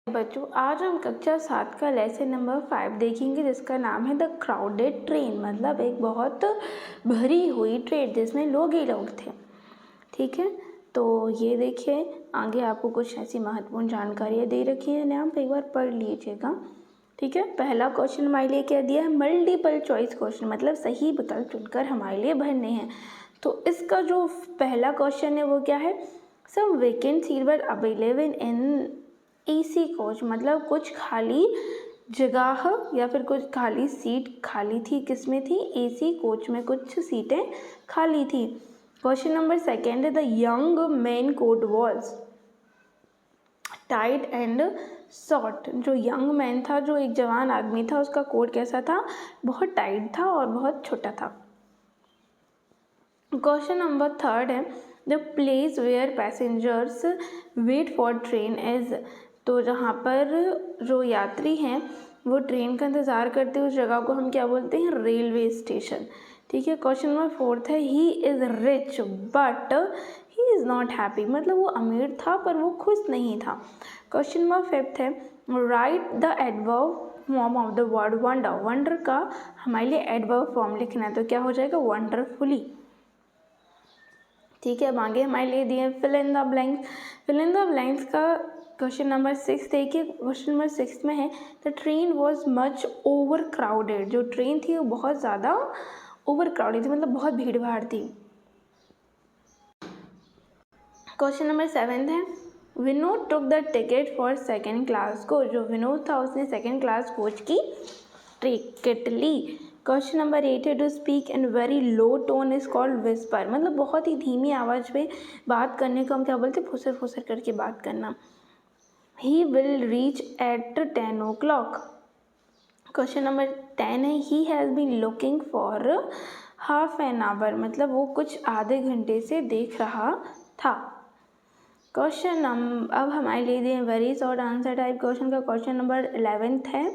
बच्चों, आज हम कक्षा 7 का लेसन नंबर 5 देखेंगे, जिसका नाम है द क्राउडेड ट्रेन। मतलब एक बहुत भरी हुई ट्रेन जिसमें लोग ही लोग थे। ठीक है, तो ये देखिए, आगे आपको कुछ ऐसी महत्वपूर्ण जानकारियाँ दे रखी है, आप एक बार पढ़ लीजिएगा। ठीक है, पहला क्वेश्चन हमारे लिए क्या दिया है, मल्टीपल चॉइस क्वेश्चन, मतलब सही विकल्प चुनकर हमारे लिए भरने हैं। तो इसका जो पहला क्वेश्चन है वो क्या है, some vacant seat were available in AC coach, मतलब कुछ खाली जगह या फिर कुछ खाली सीट खाली थी, किसमें थी, एसी कोच में कुछ सीटें खाली थी। क्वेश्चन नंबर सेकेंड है, the young man coat was tight and short. जो यंग मैन था, जो एक जवान आदमी था, उसका कोट कैसा था, बहुत टाइट था और बहुत छोटा था। क्वेश्चन नंबर थर्ड है, the place where passengers wait for train is. तो जहाँ पर जो यात्री हैं वो ट्रेन का इंतज़ार करते हैं, उस जगह को हम क्या बोलते हैं, रेलवे स्टेशन। ठीक है, क्वेश्चन नंबर फोर्थ है, he is rich but he is not happy. मतलब वो अमीर था पर वो खुश नहीं था। क्वेश्चन नंबर फिफ्थ है, right the adverb form of the word wonder. Wonder का हमारे लिए एडवर्ब फॉर्म लिखना है, तो क्या हो जाएगा, वंडरफुली। ठीक है, अब आगे हमारे लिए दिए fill in the blanks. Fill in the blanks का क्वेश्चन नंबर 6 देखिए। क्वेश्चन नंबर 6 में है, the train was much over crowded. जो ट्रेन थी वो बहुत ज़्यादा ओवर क्राउडेड थी, मतलब बहुत भीड़ भाड़ थी। क्वेश्चन नंबर 7 है, Vinod took the ticket for second class coach. जो विनोद था उसने सेकेंड क्लास कोच की टिकट ली। क्वेश्चन नंबर 8 है, to speak in very low tone is called whisper. मतलब बहुत ही धीमी आवाज़ पे बात करने को हम क्या बोलते हैं, फुसर फुसर करके बात करना। He will reach at 10 o'clock। Question number 10 है, he has been looking for half an hour. मतलब वो कुछ आधे घंटे से देख रहा था। क्वेश्चन अब हमारे लिए दिए very short answer type question का क्वेश्चन नंबर 11 है,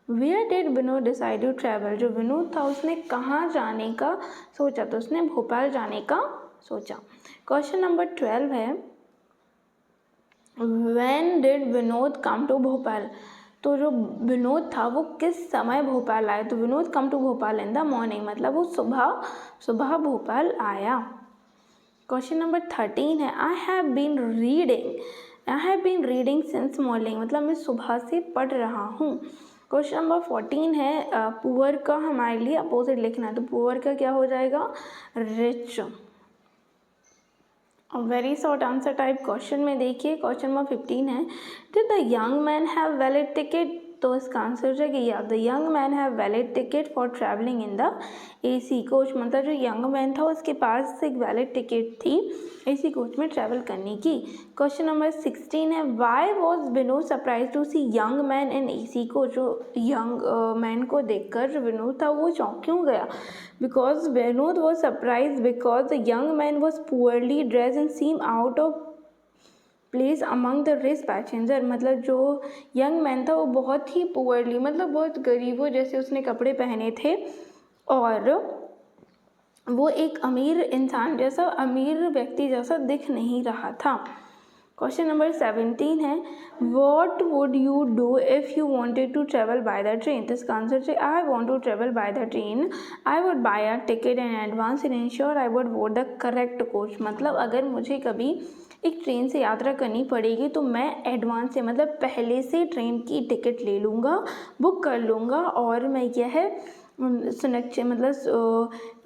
where did Vinod decide to travel. जो विनोद था उसने कहाँ जाने का सोचा, तो उसने भोपाल जाने का सोचा। क्वेश्चन नंबर 12 है, when did Vinod come to Bhopal. तो जो विनोद था वो किस समय भोपाल आया, तो विनोद कम to Bhopal in the morning, मतलब वो सुबह सुबह भोपाल आया। क्वेश्चन नंबर 13 है, I have been reading since morning. मतलब मैं सुबह से पढ़ रहा हूँ। क्वेश्चन नंबर 14 है, पुअर का हमारे लिए अपोजिट लिखना है, तो पुअर का क्या हो जाएगा, rich. Very short answer type question में देखिए, क्वेश्चन नंबर 15 है, did the young man have valid ticket. तो इसका आंसर हो जाएगा yeah the young man have valid ticket for travelling in the AC coach. मतलब जो यंग मैन था उसके पास एक वैलिड टिकट थी एसी कोच में ट्रैवल करने की। क्वेश्चन नंबर 16 है, why was Vinod surprise to see young man in AC coach. जो यंग मैन को देखकर जो विनोद था वो चौंक क्यों गया, because Vinod was surprise because the young man was poorly dress and seem out of place among the rich passenger. मतलब जो यंग मैन था वो बहुत ही पुअरली, मतलब बहुत गरीबों जैसे उसने कपड़े पहने थे और वो एक अमीर इंसान जैसा, अमीर व्यक्ति जैसा दिख नहीं रहा था। क्वेश्चन नंबर 17 है, what would you do if you wanted to travel by the train. तो इसका आंसर है, I want to travel by the train, I would buy a ticket in advance and ensure I would vote the correct coach. मतलब अगर मुझे कभी एक train से यात्रा करनी पड़ेगी तो मैं एडवांस से, मतलब पहले से ट्रेन की टिकट ले लूँगा, बुक कर लूँगा और मैं यह सुनिश्चित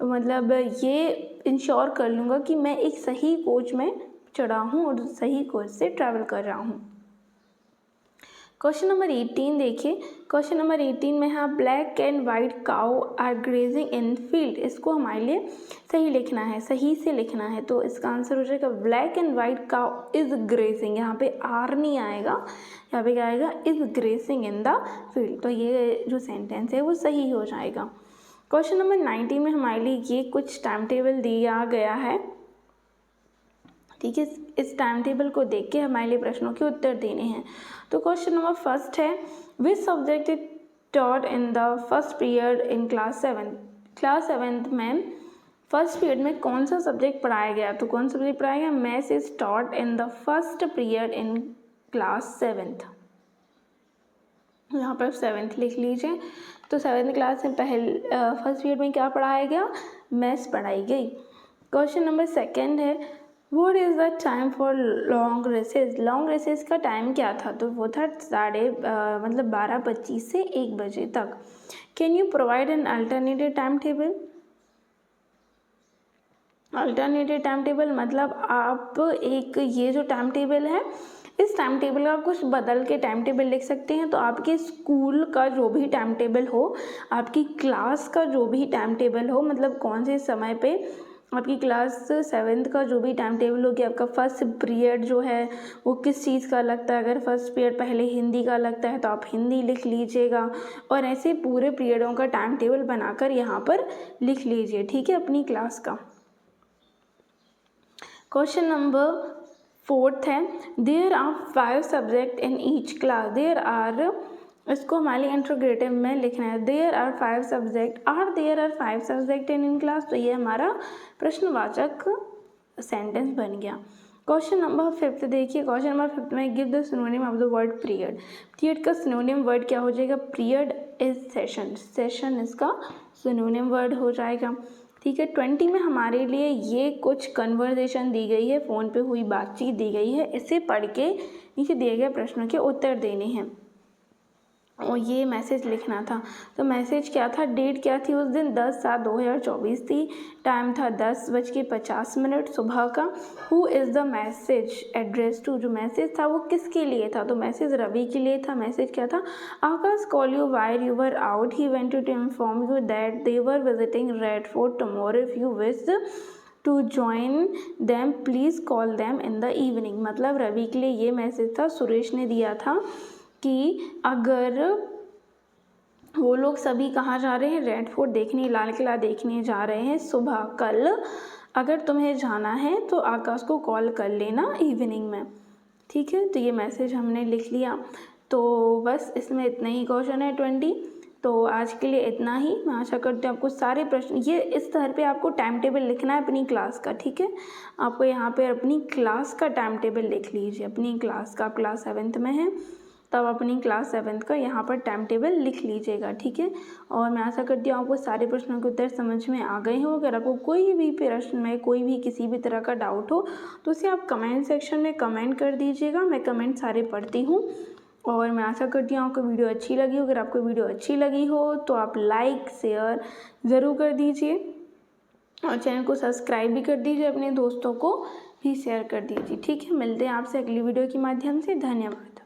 मतलब ये इंश्योर कर लूँगा कि मैं एक सही कोच में चढ़ा हूँ और सही कोच से ट्रैवल कर रहा हूँ। क्वेश्चन नंबर 18 देखिए। क्वेश्चन नंबर 18 में हाँ, black and white cow are grazing in field. इसको हमारे लिए सही लिखना है, सही से लिखना है, तो इसका आंसर हो जाएगा black and white cow is grazing. यहाँ पे आर नहीं आएगा, यहाँ पे क्या आएगा, is grazing in the field. तो ये जो सेंटेंस है वो सही हो जाएगा। क्वेश्चन नंबर 19 में हमारे लिए ये कुछ टाइम टेबल दिया गया है। ठीक है, इस टाइम टेबल को देख के हमारे लिए प्रश्नों के उत्तर देने हैं। तो क्वेश्चन नंबर फर्स्ट है, which subject is taught in the first period in class 7। Class 7 में फर्स्ट पीरियड में कौन सा सब्जेक्ट पढ़ाया गया, तो कौन सा सब्जेक्ट पढ़ाया गया, maths is taught in the first period in class 7। यहाँ पर 7th लिख लीजिए। तो 7th क्लास में फर्स्ट पीरियड में क्या पढ़ाया गया, मैथ्स पढ़ाई गई। क्वेश्चन नंबर 2 है, what is the time for long races. Long races का टाइम क्या था, तो वो था 12:25 से 1 बजे तक। Can you provide an alternative time table. Alternative time table मतलब आप एक ये जो टाइम टेबल है, इस टाइम टेबल का कुछ बदल के टाइम टेबल लिख सकते हैं। तो आपके स्कूल का जो भी टाइम टेबल हो, आपकी क्लास का जो भी टाइम टेबल हो, मतलब कौन से समय पे आपकी क्लास 7th का जो भी टाइम टेबल हो कि आपका फर्स्ट पीरियड जो है वो किस चीज़ का लगता है। अगर फर्स्ट पीरियड पहले हिंदी का लगता है तो आप हिंदी लिख लीजिएगा, और ऐसे पूरे पीरियडों का टाइम टेबल बनाकर यहाँ पर लिख लीजिए, ठीक है, अपनी क्लास का। क्वेश्चन नंबर 4 है, there are 5 subject in each class. There are, इसको हमारे इंट्रोगेटिव में लिखना है, there are 5 subject, there are 5 subject in class. तो ये हमारा प्रश्नवाचक सेंटेंस बन गया। क्वेश्चन नंबर 5 देखिए, क्वेश्चन नंबर 5 में give the synonym of the word period. Period का सिनोनिम वर्ड क्या हो जाएगा, पीरियड इज सेशन, सेशन इसका सिनोनिम वर्ड हो जाएगा, ठीक है। 20 में हमारे लिए ये कुछ कन्वर्सेशन दी गई है, फ़ोन पे हुई बातचीत दी गई है, इसे पढ़ के नीचे दिए गए प्रश्नों के उत्तर देने हैं और ये मैसेज लिखना था। तो मैसेज क्या था, डेट क्या थी उस दिन, 10/7/2024 थी, टाइम था 10:50 सुबह का। Who is the message address to, जो मैसेज था वो किसके लिए था, तो मैसेज रवि के लिए था। मैसेज क्या था, Akash call you while you were out, he went to inform you that they were visiting Red Fort tomorrow, if you wish to join them please call them in the evening. मतलब रवि के लिए ये message था, सुरेश ने दिया था कि अगर वो लोग सभी कहाँ जा रहे हैं, रेड फोर्ट देखने, लाल किला देखने जा रहे हैं सुबह कल, अगर तुम्हें जाना है तो आकाश को कॉल कर लेना इवनिंग में, ठीक है। तो ये मैसेज हमने लिख लिया। तो बस इसमें इतना ही क्वेश्चन है 20। तो आज के लिए इतना ही। मैं आशा करती हूँ आपको सारे प्रश्न, ये इस तरह पे आपको टाइम टेबल लिखना है अपनी क्लास का, ठीक है। आपको यहाँ पे अपनी क्लास का टाइम टेबल लिख लीजिए, अपनी क्लास का, क्लास 7th में है तब अपनी क्लास 7th का यहाँ पर टाइम टेबल लिख लीजिएगा, ठीक है। और मैं आशा करती हूँ आपको सारे प्रश्नों के उत्तर समझ में आ गए हों। अगर आपको कोई भी प्रश्न में कोई भी किसी भी तरह का डाउट हो तो उसे आप कमेंट सेक्शन में कमेंट कर दीजिएगा, मैं कमेंट सारे पढ़ती हूँ। और मैं आशा करती हूँ आपको वीडियो अच्छी लगी हो। अगर आपको वीडियो अच्छी लगी हो तो आप लाइक शेयर ज़रूर कर दीजिए और चैनल को सब्सक्राइब भी कर दीजिए, अपने दोस्तों को भी शेयर कर दीजिए, ठीक है। मिलते हैं आपसे अगली वीडियो के माध्यम से। धन्यवाद।